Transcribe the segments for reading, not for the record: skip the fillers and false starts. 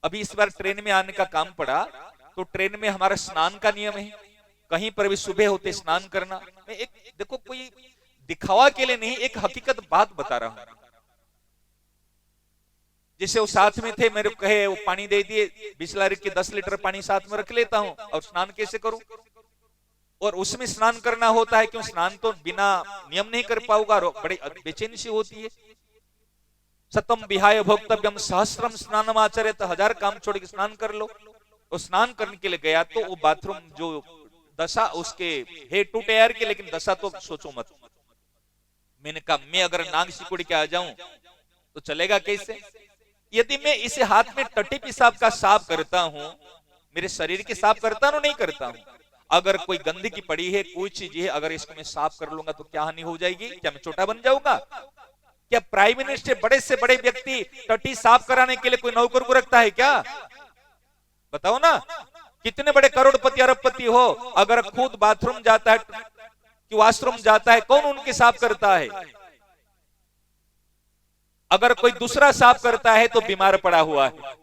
अभी इस बार ट्रेन में आने का काम पड़ा, तो ट्रेन में हमारा स्नान का नियम है, कहीं पर भी सुबह होते स्नान करना। मैं एक देखो कोई दिखावा के लिए नहीं, एक हकीकत बात बता रहा हूं। जैसे वो साथ में थे, मेरे को कहे वो पानी दे दिए, बिस्लरी के 10 लीटर पानी साथ में रख लेता हूं, और स्नान कैसे करूं? और उसमें स्नान करना होता है, क्यों? स्नान तो बिना नियम नहीं कर पाऊंगा, बड़ी बेचैनी सी होती है। सतम विहाय भोक्तव्यम सहस्रम स्नानम आचरेत, 1000 काम छोड़ के स्नान कर लो। और स्नान करने के लिए गया तो वो बाथरूम जो दशा उसके है टू टायर के, लेकिन दशा तो सोचो मत। मैंने कहा मैं अगर नाग सिकुड़ के आ जाऊं तो चलेगा कैसे? यदि मैं इसे हाथ में टट्टी पेशाब का साफ करता हूं, मेरे शरीर के साफ करता हूं नहीं करता हूं, अगर कोई गंदगी पड़ी है, कोई चीज है, अगर इसको मैं साफ कर लूंगा तो क्या हानि हो जाएगी? क्या मैं छोटा बन जाऊंगा? क्या प्राइम मिनिस्टर बड़े से बड़े व्यक्ति टट्टी साफ कराने के लिए कोई नौकर को रखता है क्या? बताओ ना, कितने बड़े करोड़पति अरबपति हो, अगर खुद बाथरूम जाता है कि वॉशरूम जाता है, कौन उनके साफ करता है? अगर कोई दूसरा साफ करता है तो बीमार पड़ा हुआ है,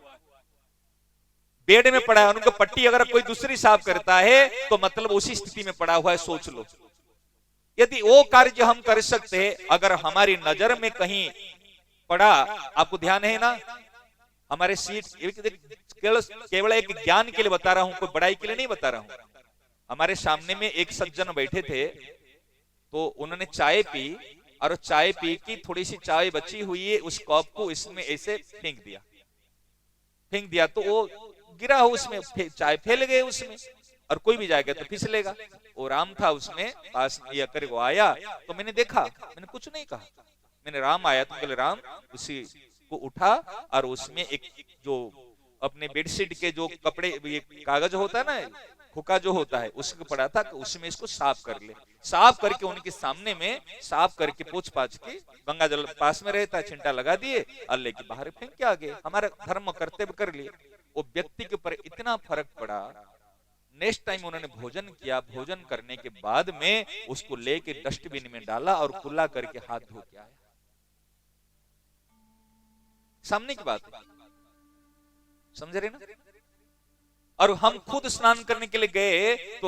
बेड में पड़ा है, उनको पट्टी अगर कोई दूसरी साफ करता है तो मतलब उसी स्थिति में पड़ा हुआ है। सोच लो, यदि वो कार्य हम कर सकते हैं, अगर हमारी नजर में कहीं पड़ा, आपको ध्यान है ना, हमारे सीट, केवल एक ज्ञान के लिए बता रहा हूं, कोई बड़ाई के लिए नहीं बता रहा हूं। हमारे सामने में एक सज्जन बैठे थे, तो उन्होंने चाय पी, और चाय पी की थोड़ी सी चाय बची हुई है, उस कप को इसमें ऐसे फेंक दिया तो वो गिरा हो उसमें, चाय फैल गए उसमें, और कोई भी जाएगा तो फिसलेगा। वो राम था उसमें पास ये कर वो आया, तो मैंने देखा, मैंने कुछ नहीं कहा, मैंने राम आया तो बोले राम, उसी को उठा और उसमें एक जो अपने बेडशीट के जो कपड़े, ये कागज होता है ना, हुक्का जो होता है, उसको पड़ा था, उसमें इसको साफ कर ले। साफ करके उनके सामने में साफ करके पोंछ पाछ के, गंगा जल पास में रहता है, छिंटा लगा दिए और लेके बाहर फेंक के आ गए। हमारा धर्म कर्तव्य कर लिए। वो व्यक्ति के ऊपर इतना फर्क पड़ा, नेक्स्ट टाइम उन्होंने भोजन किया, भोजन करने के बाद में उसको लेके डस्टबिन में डाला और कुल्ला करके हाथ धो के आया। सामने की बात है, समझ रहे ना? और हम खुद स्नान करने के लिए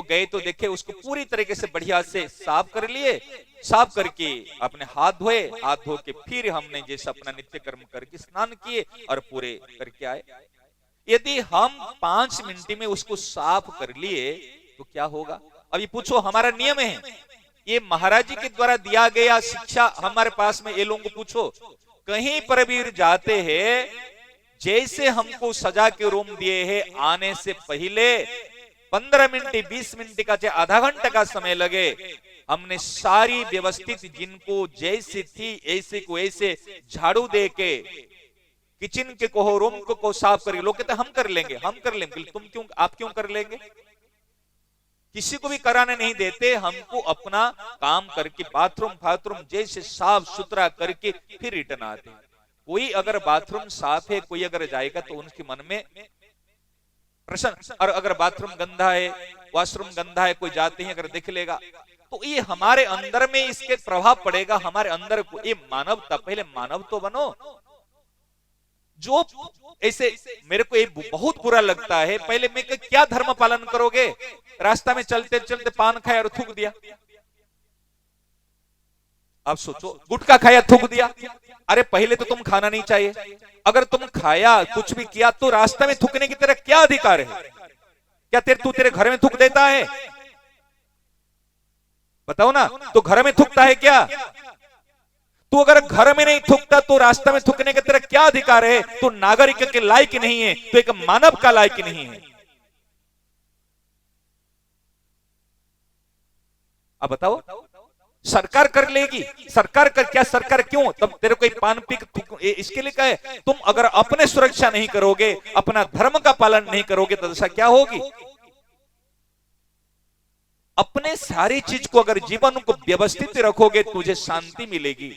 गए तो देखे उसको पूरी तरीके से बढ़िया से साफ कर लिए, साफ करके अपने हाथ धोए, हाथ धो के फिर हमने जैसे अपना नित्य कर्म करके स्नान किए और पूरे करके आए। यदि हम 5 मिनट में उसको साफ कर लिए तो क्या होगा? अभी पूछो, हमारा नियम है, ये महाराज जी के द्वारा दिया गया शिक्षा हमारे पास में, ये लोगों को पूछो, कहीं पर भी जाते हैं, जैसे हमको सजा के रूम दिए हैं, आने से पहले 15 मिनट 20 मिनट का चाहे आधा घंटा का समय लगे, हमने सारी व्यवस्थित जिनको जैसी थी ऐसे को ऐसे झाड़ू दे के किचन के को रूम को साफ करेंगे। लोग कहते हम कर लेंगे, हम कर लेंगे। तुम क्यों, आप क्यों कर लेंगे? किसी को भी कराने नहीं देते, हमको अपना काम करके बाथरूम जैसे साफ सुथरा करके फिर रिटर्न आते हैं। कोई अगर बाथरूम साफ है, कोई अगर जाएगा तो उनके मन में प्रश्न, और अगर बाथरूम गंदा है, वॉशरूम गंदा है, कोई जाते हैं अगर देख लेगा तो ये हमारे अंदर में इसके प्रभाव पड़ेगा, हमारे अंदर को। ये मानवता, पहले मानव तो बनो। जो ऐसे मेरे को ये बहुत बुरा लगता है, पहले मैं क्या धर्म पालन करोगे? रास्ता में चलते चलते पान खाया और थूक दिया। आप सोचो, गुटखा खाया थूक दिया, अरे पहले तो तुम खाना नहीं चाहिए। अगर तुम खाया कुछ भी किया तो रास्ता में थूकने की तेरा क्या अधिकार है? क्या तू तेरे घर में थूक देता है? बताओ ना, तो घर में थूकता है क्या? तू अगर घर में नहीं थूकता तो रास्ता में थूकने का तेरा क्या अधिकार है? तो नागरिक के लायक नहीं है, तो एक मानव का लायक नहीं है। अब बताओ, सरकार कर लेगी? सरकार कर क्या? सरकार क्यों? तब तेरे को पान पी इसके लिए कहे? तुम अगर अपने सुरक्षा नहीं करोगे, अपना धर्म का पालन नहीं करोगे तो दशा क्या होगी? अपने सारी चीज को अगर जीवन को व्यवस्थित रखोगे, तुझे शांति मिलेगी।